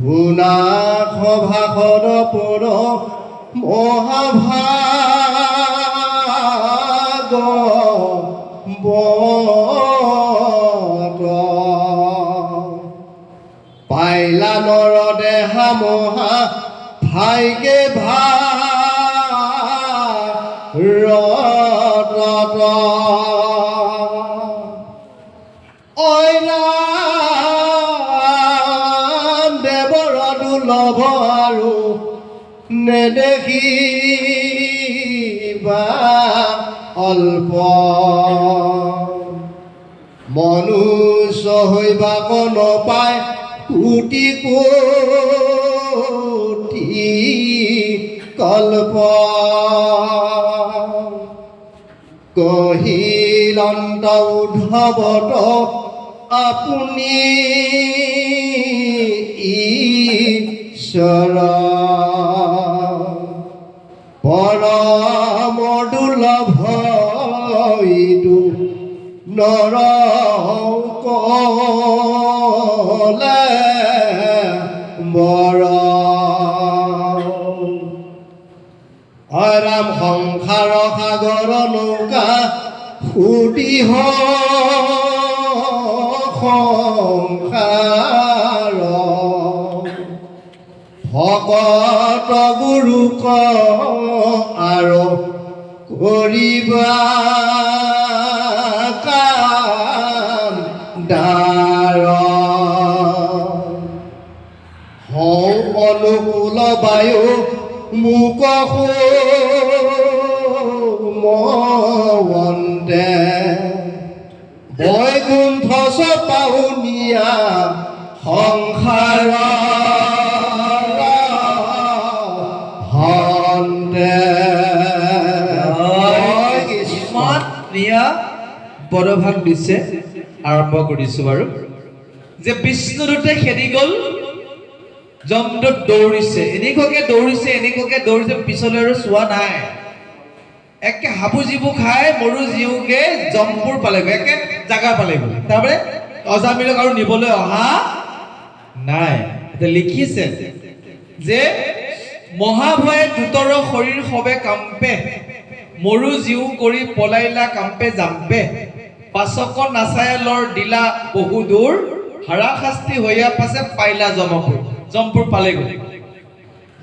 শুনা সভাখন পৰ মহাভাগ পাইলা নৰ দেহা মহা ভাইকে ভাৰত ঐৰাম দেৱৰ দুৰ্লভ আৰু নেদেখিবা অল্প মনুষ্য হৈবা কন পায় কোটি কোটি কল্প কহিলন্ত উদ্ধৱত আপুনি ঈশ্বৰ পৰম দুৰ্লভ ইটো নৰ কলে বৰ ৰাম সংসাৰ সাগৰ নৌকা সুদিহ সংসাৰ ভকত গুৰুক আৰু কৰিবা কান্দাৰ হওঁ অনুকূল বায়ু মোক মন্তে বৈকুণ্ঠ পাউনিয়া সংসাৰ পদভাগ দিছে আৰম্ভ কৰিছো বাৰু যে বিষ্ণুদূতে খেদি গ'ল যমদূত দৌৰিছে এনেকুৱাকে দৌৰিছে পিছলৈ আৰু চোৱা নাই একে হাবু জিবু খাই মৰু জিউকে জমপুৰ পালেগৈ একে জাগা পালেগৈ তাৰমানে অজামিলক আৰু নিবলৈ অহা নাই এটা লিখিছে যে মহাভয়ে দূতৰ শৰীৰ সবে কাম্পে মৰু জিউ কৰি পলাইলা কাম্পে জাম্পে পাছক নাচায়ালৰ দিলা বহু দূৰ হাৰাশাস্তি হৈয়া পাছে পাইলা জমপুৰ পালেগৈ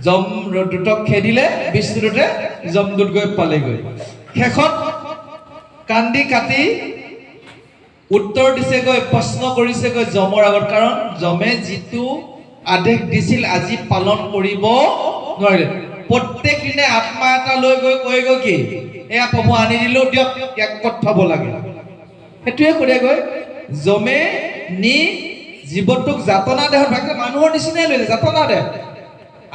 যমদূতক খেদিলে বিষ্ণুদূতে যমদূত গৈ পালেগৈ শেষত কান্দি কাটি উত্তৰ দিছেগৈ প্ৰশ্ন কৰিছেগৈ যমৰ আগত কাৰণ যমে যিটো আদেশ দিছিল আজি পালন কৰিব নোৱাৰিলে প্ৰত্যেক দিনে আত্মা এটা লৈ গৈ কয়গৈ কি এয়া প্ৰভু আনি দিলো দিয়ক ইয়াক ক'ত থব লাগে সেইটোৱে কৰেগৈ যমে নি জীৱটোক যাতনা দেহত ভাগে মানুহৰ নিচিনাই লৈছে যাতনা দেহ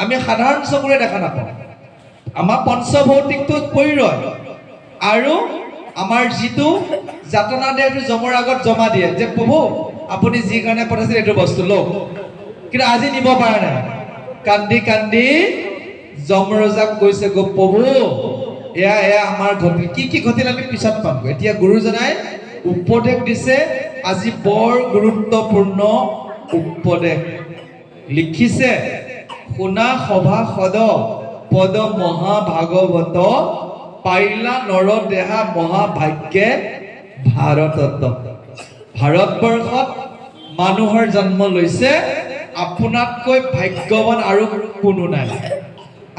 আমি সাধাৰণ চকুৰে দেখা নাপাওঁ আমাৰ পঞ্চভৌতিকটোত পৰি ৰয় আৰু আমাৰ যিটো যাতনা দেহটো যমৰ আগত জমা দিয়ে যে প্ৰভু আপুনি যি কাৰণে পঠাইছিল এইটো বস্তু লওক কিন্তু আজি নিব পৰা নাই কান্দি কান্দি যমৰজাক কৈছে গো প্ৰভু এয়া আমাৰ ঘটিল কি ঘটিল আমি পিছত পামগৈ এতিয়া গুৰুজনাই উপদেশ দিছে আজি বৰ গুৰুত্বপূৰ্ণ উপদেশ লিখিছে শুনা সভা সদ পদ মহাভাগৱত পাইলা নৰ দেহা মহাভাগ্যে ভাৰতত ভাৰতবৰ্ষত মানুহৰ জন্ম লৈছে আপোনাতকৈ ভাগ্যৱান আৰু কোনো নাই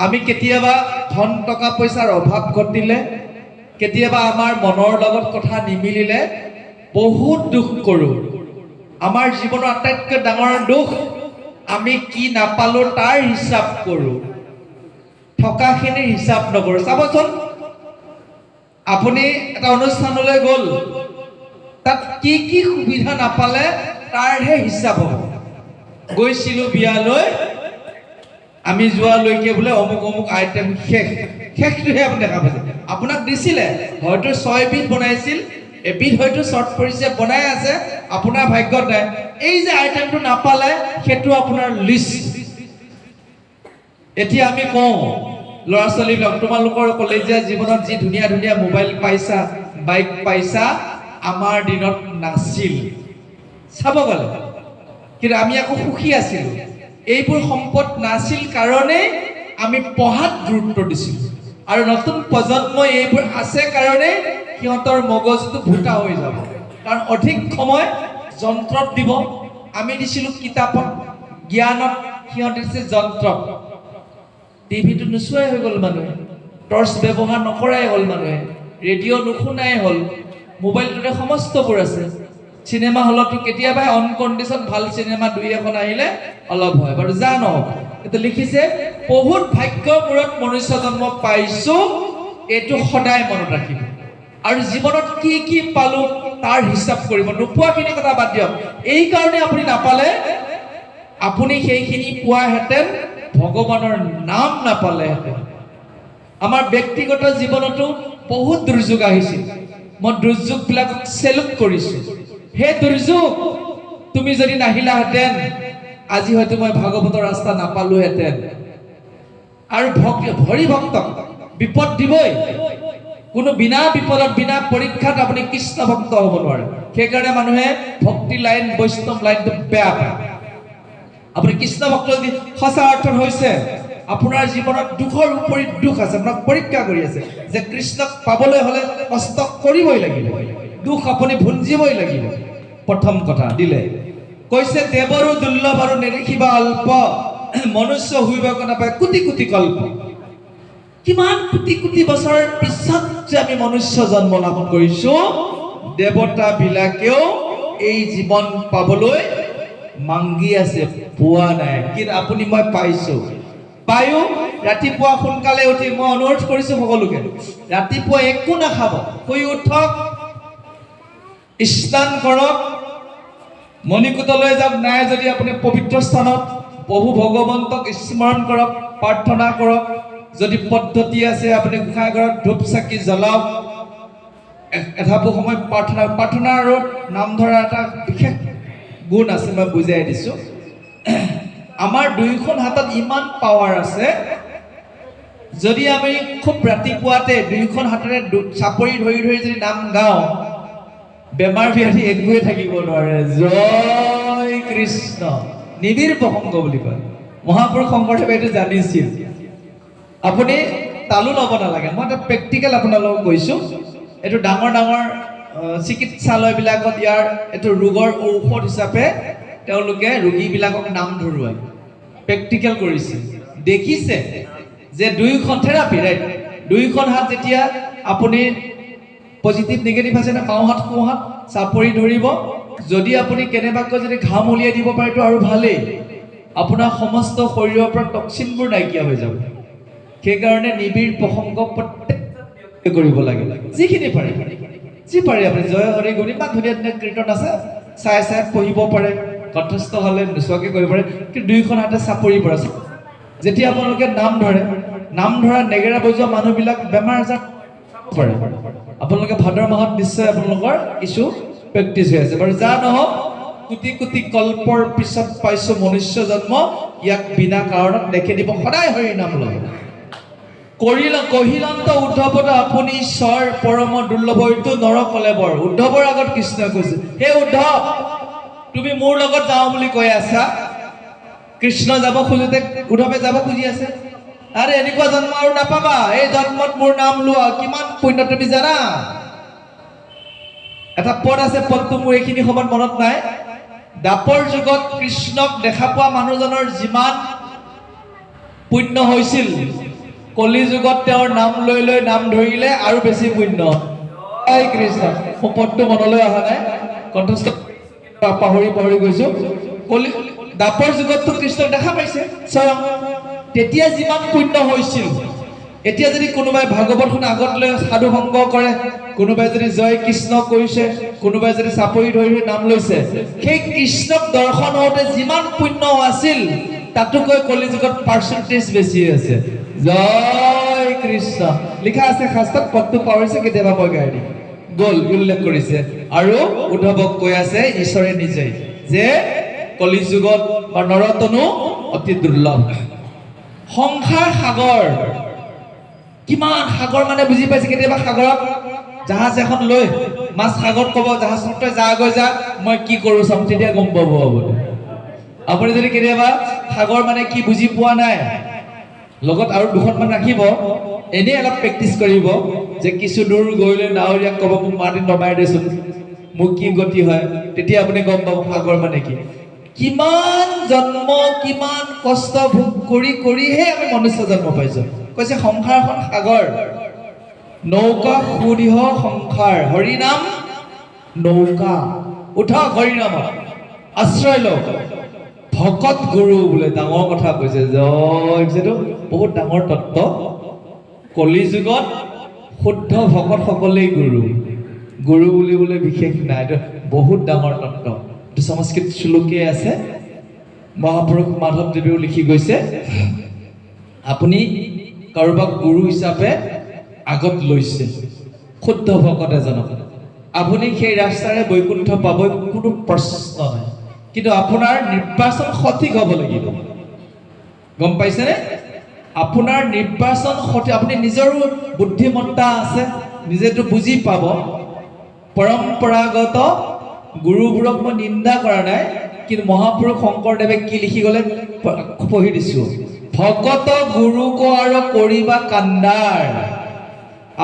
আমি কেতিয়াবা ধন টকা পইচাৰ অভাৱ ঘটিলে কেতিয়াবা আমাৰ মনৰ লগত কথা নিমিলিলে বহুত দুখ কৰোঁ আমাৰ জীৱনৰ আটাইতকৈ ডাঙৰ দুখ আমি কি নাপালো তাৰ হিচাপ কৰোঁ থকাখিনিৰ হিচাপ নকৰোঁ চাবচোন আপুনি এটা অনুষ্ঠানলৈ গ'ল তাত কি সুবিধা নাপালে তাৰহে হিচাপ হ'ব গৈছিলোঁ বিয়ালৈ আমি যোৱালৈকে বোলে অমুক আইটেম শেষটোহে আপুনি দেখা পাইছে আপোনাক দিছিলে হয়তো 6 বিধ বনাইছিল এবিধ হয়তো শ্বৰ্ট পৰিছে বনাই আছে আপোনাৰ ভাগ্যত নাই এই যে আইটেমটো নাপালে সেইটো আপোনাৰ লিষ্ট এতিয়া আমি কওঁ ল'ৰা ছোৱালীবিলাক তোমালোকৰ কলেজীয়া জীৱনত যি ধুনীয়া ধুনীয়া মোবাইল পাইছা বাইক পাইছা আমাৰ দিনত নাছিল চাব গ'লে কিন্তু আমি আকৌ সুখী আছিলোঁ এইবোৰ সম্পদ নাছিল কাৰণে আমি পঢ়াত গুৰুত্ব দিছিলোঁ আৰু নতুন প্ৰজন্মই এইবোৰ আছে কাৰণে সিহঁতৰ মগজুটো ভোটা হৈ যাব কাৰণ অধিক সময় যন্ত্ৰত দিব আমি দিছিলোঁ কিতাপত জ্ঞানত সিহঁতে দিছে যন্ত্ৰত টিভিটো নোচোৱাই হৈ গ'ল মানুহে টৰ্চ ব্যৱহাৰ নকৰাই হ'ল মানুহে ৰেডিঅ' নুশুনাই হ'ল মোবাইলটোতে সমস্তবোৰ আছে চিনেমা হলতো কেতিয়াবা অন কণ্ডিশ্যন ভাল চিনেমা দুই এখন আহিলে অলপ হয় বাৰু যা নহওক এইটো লিখিছে বহুত ভাগ্যৰ মূৰত মনুষ্য জন্ম পাইছোঁ এইটো সদায় মনত ৰাখিব আৰু জীৱনত কি কি পালোঁ তাৰ হিচাপ কৰিব নোপোৱাখিনি কথা বাদ দিয়ক এই কাৰণে আপুনি নাপালে আপুনি সেইখিনি পোৱাহেঁতেন ভগৱানৰ নাম নাপালেহেঁতেন আমাৰ ব্যক্তিগত জীৱনতো বহুত দুৰ্যোগ আহিছিল মই দুৰ্যোগবিলাকক চেলুট কৰিছোঁ সেই দুৰ্যোগ তুমি যদি নাহিলাহেঁতেন আজি হয়তো মই ভাগৱতৰ ৰাস্তা নাপালোহেঁতেন আৰু হৰি ভক্তক বিপদ দিবই কোনো বিনা বিপদত বিনা পৰীক্ষাত আপুনি কৃষ্ণ ভক্ত হ'ব নোৱাৰে সেইকাৰণে মানুহে ভক্তি লাইন বৈষ্ণৱ লাইনটো বেয়া পায় আপুনি কৃষ্ণ ভক্ত যদি সঁচা অৰ্থত হৈছে আপোনাৰ জীৱনত দুখৰ উপৰি দুখ আছে আপোনাক পৰীক্ষা কৰি আছে যে কৃষ্ণক পাবলৈ হ'লে কষ্ট কৰিবই লাগিব দুখ আপুনি ভুঞ্জিবই লাগিব প্ৰথম কথা দিলে কৈছে দেৱৰো দুৰ্লভ আৰু নেদেখিবা অল্প মনুষ্য শুইব নাপায় কোটি কোটি কল্প কিমান কোটি কোটি বছৰৰ পিছত যে আমি মনুষ্য জন্ম লাভ কৰিছোঁ দেৱতাবিলাকেও এই জীৱন পাবলৈ মাংগি আছে পোৱা নাই কিন্তু আপুনি মই পাইছোঁ পায়ো ৰাতিপুৱা সোনকালে উঠি মই অনুৰোধ কৰিছোঁ সকলোকে ৰাতিপুৱা একো নাখাব শুই উঠক স্নান কৰক মণিকূটলৈ যাওক নাই যদি আপুনি পবিত্ৰ স্থানত প্ৰভু ভগৱন্তক স্মৰণ কৰক প্ৰাৰ্থনা কৰক যদি পদ্ধতি আছে আপুনি গোসাঁই ঘৰত ধূপ চাকি জ্বলাওক এধাপু সময় প্ৰাৰ্থনা আৰু নাম ধৰা এটা বিশেষ গুণ আছে মই বুজাই দিছোঁ আমাৰ দুইখন হাতত ইমান পাৱাৰ আছে যদি আমি খুব ৰাতিপুৱাতে দুইখন হাতেৰে চাপৰি ধৰি ধৰি যদি নাম গাওঁ বেমাৰ ব্যাধি একোৱে থাকিব নোৱাৰে জয় কৃষ্ণ নিবিড় প্ৰসংগ বুলি কয় মহাপুৰুষ শংকৰদেৱে এইটো জানিছিল আপুনি তালো ল'ব নালাগে মই এটা প্ৰেক্টিকেল আপোনালোকক কৈছোঁ এইটো ডাঙৰ ডাঙৰ চিকিৎসালয়বিলাকত ইয়াৰ এইটো ৰোগৰ ঔষধ হিচাপে তেওঁলোকে ৰোগীবিলাকক নাম ধৰুৱায় প্ৰেক্টিকেল কৰিছে দেখিছে যে দুইখন থেৰাপি ৰাইট দুইখন হাত যেতিয়া আপুনি পজিটিভ নিগেটিভ আছে নে বাওঁ হাত সোঁ হাত চাপৰি ধৰিব যদি আপুনি কেনেবাকৈ যদি ঘাম উলিয়াই দিব পাৰেতো আৰু ভালেই আপোনাৰ সমস্ত শৰীৰৰ পৰা টক্সিনবোৰ নাইকিয়া হৈ যাব সেইকাৰণে নিবিড় প্ৰসংগ প্ৰত্যেক কৰিব লাগে যিখিনি পাৰে যি পাৰে আপুনি জয় হৰি গুণ ইমান ধুনীয়া ধুনীয়া কীৰ্তন আছে চাই চাই পঢ়িব পাৰে কণ্ঠস্থ হ'লে নোচোৱাকৈ কৰিব পাৰে কিন্তু দুইখন হাতে চাপৰি পৰা যেতিয়া আপোনালোকে নাম ধৰা নেগেৰা বজোৱা মানুহবিলাক বেমাৰ আজাৰ পাৰে আপোনালোকে ভাদৰ মাহত নিশ্চয় আপোনালোকৰ কিছু প্ৰেক্টিছ হৈ আছে বাৰু যা নহওক কোটি কোটি কল্পৰ পিছত পাইছোঁ মনুষ্য জন্ম ইয়াক বিনা কাৰণত দেখি দিব সদায় হৰি নাম ল'ব কহিলন্ত উদ্ধৱত আপুনি ঈশ্বৰ পৰম দুৰ্লভ এইটো নৰকলে বৰ উদ্ধৱৰ আগত কৃষ্ণই কৈছে হে উদ্ধৱ তুমি মোৰ লগত যাওঁ বুলি কৈ আছা কৃষ্ণ যাব খোজোতে উদ্ধৱে যাব খুজি আছে আৰে এনেকুৱা জন্ম আৰু নাপাবা এই জন্মত মোৰ নাম লোৱা কিমান পুণ্য তুমি জানা এটা পদ আছে পদটো মোৰ এইখিনি সময়ত মনত নাই দাপৰ যুগত কৃষ্ণক দেখা পোৱা মানুহজনৰ যিমান পুণ্য হৈছিল কলি যুগত তেওঁৰ নাম লৈ লৈ নাম ধৰিলে আৰু বেছি পুণ্য জয় কৃষ্ণ মোৰ পদটো মনলৈ অহা নাই কণ্ঠস্থ পাহৰি গৈছোঁ কলি দাপৰ যুগততো কৃষ্ণক দেখা পাইছে স্বয়ং তেতিয়া যিমান পুণ্য হৈছিল এতিয়া যদি কোনোবাই ভাগৱতখন আগত লৈ সাধু সংগ কৰে কোনোবাই যদি জয় কৃষ্ণ কৈছে কোনোবাই যদি চাপৰি ধৰি ধৰি নাম লৈছে সেই কৃষ্ণক দৰ্শন হওঁতে যিমান পুণ্য আছিল তাতোকৈ কলি যুগত পাৰ্চেণ্টেজ বেছি আছে জয় কৃষ্ণ লিখা আছে শাস্ত্ৰত পদটো পাহৰিছে কেতিয়াবা মই গাই দিম গ'ল উল্লেখ কৰিছে আৰু উদ্ধৱক কৈ আছে ঈশ্বৰে নিজেই যে কলি যুগত বা নৰতনু অতি দুৰ্লভ সংসাৰ সাগৰ কিমান সাগৰ মানে বুজি পাইছে কেতিয়াবা সাগৰত জাহাজ এখন লৈ মাছ সাগৰত ক'ব জাহাজখন তই যা গৈ যা মই কি কৰোঁ চাম তেতিয়া গম পাব আপুনি যদি কেতিয়াবা সাগৰ মানে কি বুজি পোৱা নাই লগত আৰু দুখনমান ৰাখিব এনেই অলপ প্ৰেক্টিচ কৰিব যে কিছু দূৰ গৈলে নাৱৰীয়াক ক'ব মোক মাটি নমাই দেচোন মোক কি গতি হয় তেতিয়া আপুনি গম পাব সাগৰ মানে কি কিমান জন্ম কিমান কষ্ট ভোগ কৰি কৰিহে আমি মনুষ্য জন্ম পাইছো কৈছে সংসাৰখন সাগৰ নৌকা সুদিহ সংসাৰ হৰি নাম নৌকা উঠা হৰি নামত আশ্ৰয় লওক ভকত গুৰু বোলে ডাঙৰ কথা কৈছে জয় যেটো বহুত ডাঙৰ তত্ত্ব কলি যুগত শুদ্ধ ভকত সকলেই গুৰু গুৰু বুলিবলৈ বিশেষ নাই এইটো বহুত ডাঙৰ তত্ত্ব এইটো সংস্কৃত শ্লোকে আছে মহাপুৰুষ মাধৱদেৱেও লিখি গৈছে আপুনি কাৰোবাক গুৰু হিচাপে আগত লৈছে শুদ্ধ ভকত এজনক আপুনি সেই ৰাস্তাৰে বৈকুণ্ঠ পাবই কোনো প্ৰশ্ন নাই কিন্তু আপোনাৰ নিৰ্বাচন সঠিক হ'ব লাগিব গম পাইছেনে আপোনাৰ নিৰ্বাচন সঠিক আপুনি নিজৰো বুদ্ধিমত্তা আছে নিজেতো বুজি পাব পৰম্পৰাগত গুৰুবোৰক মই নিন্দা কৰা নাই কিন্তু মহাপুৰুষ শংকৰদেৱে কি লিখি গ'লে পঢ়ি দিছোঁ ভকত গুৰুক আৰু কৰিবা কাণ্ডাৰ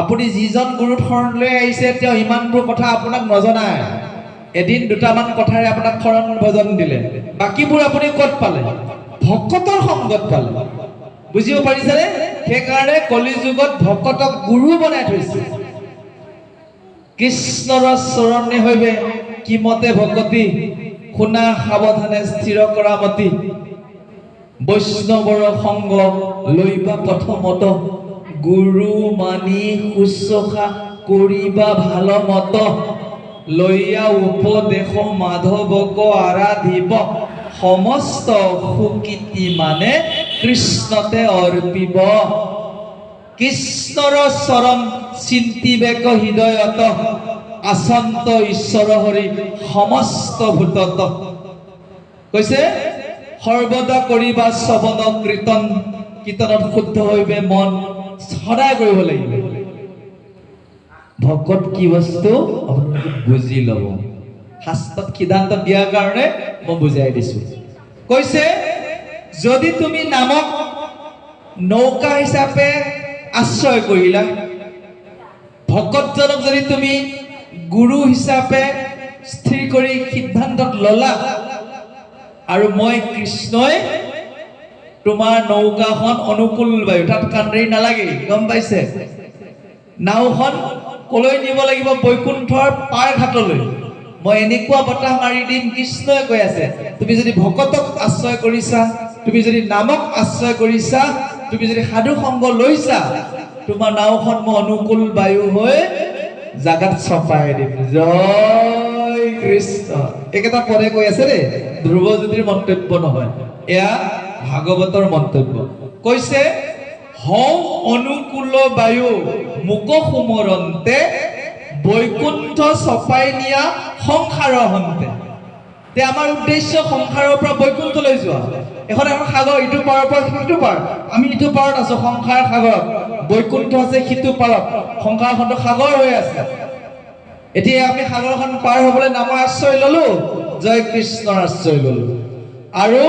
আপুনি যিজন গুৰুত শৰণ লৈ আহিছে তেওঁ ইমানবোৰ কথা আপোনাক নজনায় এদিন দুটামান কথাৰে আপোনাক শৰণ ভজন দিলে বাকীবোৰ আপুনি ক'ত পালে ভকতৰ সংগত পালে বুজিব পাৰিছেনে সেইকাৰণে কলি যুগত ভকতক গুৰু বনাই থৈছে কৃষ্ণৰ চৰণে হৈবে কি মতে ভকতি শুনা সাৱধানে স্থিৰ কৰা মতি বৈষ্ণৱৰ সংগ লৈবা প্ৰথমত গুৰু মানি শুশ্ৰূষা কৰিবা ভাল মত লৈয়া উপদেশ মাধৱক আৰাধিব সমস্ত সুকীৰ্তি মানে কৃষ্ণতে অৰ্পিব কৃষ্ণৰ চৰণ চিন্তিবেক হৃদয়ত আচন্ত ঈশ্বৰ হৰি সমস্ত ভূতত কৈছে সৰ্বদা কৰিবা শ্ৰৱণ কীৰ্তন কীৰ্তনত শুদ্ধ হৈবে মন সদায় কৰিব লাগিব ভকত কি বস্তু আপোনালোকে বুজি ল'ব শাস্ত্ৰত সিদ্ধান্ত দিয়াৰ কাৰণে মই বুজাই দিছো কৈছে যদি তুমি নামক নৌকা হিচাপে আশ্ৰয় কৰিলা ভকতজনক যদি তুমি গুৰু হিচাপে স্থিৰ কৰি সিদ্ধান্তত ল'লা আৰু মই কৃষ্ণই তোমাৰ নৌকাখন অনুকূল বায়ু তাত কান্দেৰি নালাগে গম পাইছে নাওখন কলৈ নিব লাগিব বৈকুণ্ঠৰ পাৰ ঘাটলৈ মই এনেকুৱা বতাহ মাৰি দিম কৃষ্ণই কৈ আছে তুমি যদি ভকতক আশ্ৰয় কৰিছা তুমি যদি নামক আশ্ৰয় কৰিছা তুমি যদি সাধু সংগ লৈছা তোমাৰ নাওখন মই অনুকূল বায়ু হৈ জাগাত চপাই দিম জয় কৃষ্ণ একেটা পদে কৈ আছে দেই ধ্ৰুৱজ্যোতিৰ মন্তব্য নহয় এয়া ভাগৱতৰ মন্তব্য কৈছে হওঁ অনুকূল বায়ু মুক সুমৰন্তে বৈকুণ্ঠ চপাই নিয়া সংসাৰৰ হন্তে তে আমাৰ উদ্দেশ্য সংসাৰৰ পৰা বৈকুণ্ঠলৈ যোৱা এখন সাগৰ ইটো পাৰৰ পৰা সিটো পাৰ আমি ইটো পাৰত আছো সংসাৰ সাগৰত বৈকুণ্ঠ আছে সিটো পাৰত সংসাৰখনটো সাগৰ হৈ আছে এতিয়া আমি সাগৰখন পাৰ হ'বলৈ নামৰ আশ্ৰয় ল'লো জয় কৃষ্ণৰ আশ্ৰয় ল'লো আৰু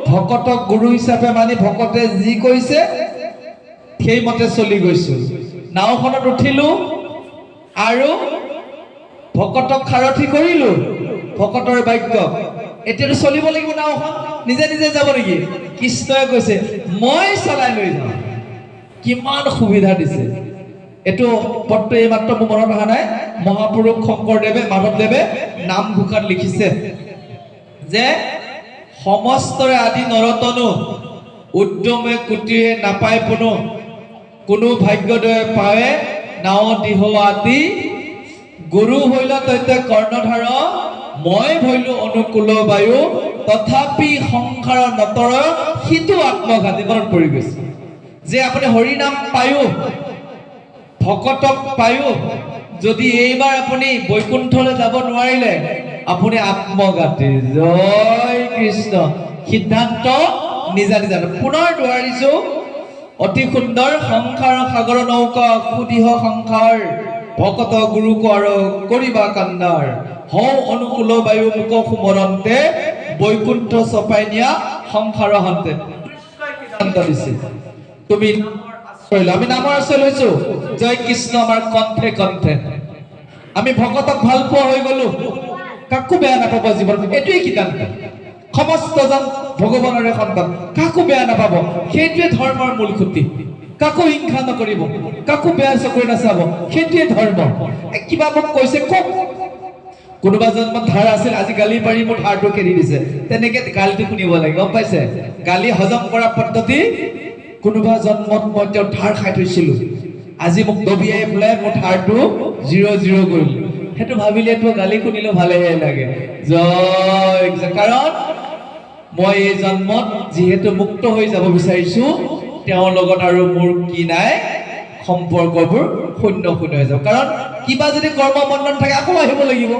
ভকতক গুৰু হিচাপে মানি ভকতে যি কৈছে সেইমতে চলি গৈছো নাওখনত উঠিলো আৰু ভকতক সাৰথি কৰিলো ভকতৰ বাক্য এতিয়াতো চলিব লাগিব নাওখন নিজে নিজে যাব নেকি কৃষ্ণই কৈছে মই চলাই লৈ যাম কিমান সুবিধা দিছে এটো পদটো এইমাত্ৰ মোৰ মনত অহা নাই মহাপুৰুষ শংকৰদেৱে মাধৱদেৱে নামঘোষাত লিখিছে যে সমস্তৰে আদি নৰতনু উদ্যমে কুটিৰে নাপায় পুনু কোনো ভাগ্যদয়ে পাৱে নাও দিহ আতি গুৰু হইল তৈতে কৰ্ণধাৰ মই ভৈলো অনুকূল বায়ু তথাপি সংসাৰ নতৰ সিটো আত্মঘাতী মনত পৰি গৈছে যে আপুনি হৰি নাম পায়ো ভকতক পায়ো যদি এইবাৰ আপুনি বৈকুণ্ঠলৈ যাব নোৱাৰিলে আপুনি আত্মঘাতী জয় কৃষ্ণ সিদ্ধান্ত নিজা নিজা পুনৰ দুৱাৰিছো অতি সুন্দৰ সংসাৰ সাগৰ নৌকা সুদিহ সংসাৰ ভকত গুৰুক আৰু কৰিবা কাণ্ডাৰ হওঁ অনুকূল বায়ু মুক সুমৰন্তে বৈকুণ্ঠ চপাই নিয়া সংসাৰৰ হন্তে সিদ্ধান্ত দিছে তুমি আমি নামৰ আশ্ৰয় লৈছো জয় কৃষ্ণ আমাৰ কণ্ঠে কণ্ঠে আমি ভকতক ভাল পোৱা হৈ গলো কাকো বেয়া নাপাব জীৱনত এইটোৱে সিদ্ধান্ত সমস্তজন ভগৱানৰে সন্তান কাকো বেয়া নাপাব সেইটোৱে ধৰ্মৰ মূল খুঁটি কাকো হিংসা নকৰিব কাকো বেয়া চকুৰে নাচাব সেইটোৱে ধৰ্ম কিবা মোক কৈছে কওক কোনোবা জন্মত ধাৰ আছিল আজি গালি পাৰি মোৰ ধাৰটো কেৰি দিছে তেনেকে গালিটো শুনিব লাগে গম পাইছে গালি হজম কৰা পদ্ধতি কোনোবা জন্মত মই তেওঁ ধাৰ খাই থৈছিলো আজি মোক দবিয়াই পেলাই মোৰ ধাৰটো 0-0 কৰিলো সেইটো ভাবিলেতো গালি শুনিলেও ভালেহে লাগে জয় কাৰণ মই এই জন্মত যিহেতু মুক্ত হৈ যাব বিচাৰিছো তেওঁৰ লগত আৰু মোৰ কি নাই সম্পৰ্কবোৰ শূন্য শূন্য হৈ যাব কাৰণ কিবা যদি কৰ্ম বন্ধন থাকে আকৌ আহিব লাগিব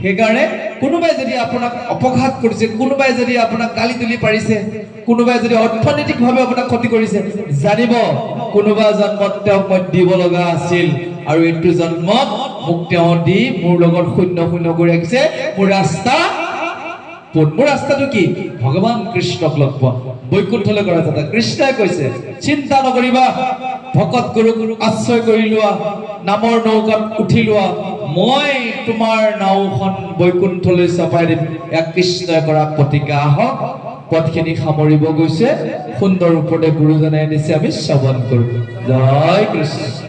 সেইকাৰণে কোনোবাই যদি আপোনাক অপঘাত কৰিছে কোনোবাই যদি আপোনাক গালি তুলি পাৰিছে কোনোবাই যদি অৰ্থনৈতিকভাৱে আপোনাক ক্ষতি কৰিছে জানিব কোনোবা জন্মত তেওঁক মই দিব লগা আছিল আৰু এইটো জন্মত মোক তেওঁ দি মোৰ লগত শূন্য শূন্য কৰি ৰাখিছে মোৰ ৰাস্তাটো কি ভগৱান কৃষ্ণক লগ পোৱা বৈকুণ্ঠলৈ কৰা যাত্ৰা কৃষ্ণই কৈছে চিন্তা নকৰিবা ভকত গুৰুক আশ্ৰয় কৰি লোৱা নামৰ নৌকাত উঠি লোৱা মই তোমাৰ নাওখন বৈকুণ্ঠলৈ চপাই দিম এক কৃষ্ণই কৰা প্ৰতিজ্ঞা আহক পথখিনি সামৰিব গৈছে সুন্দৰ ৰূপতে গুৰুজনাই দিছে আমি শ্ৰৱণ কৰো জয় কৃষ্ণ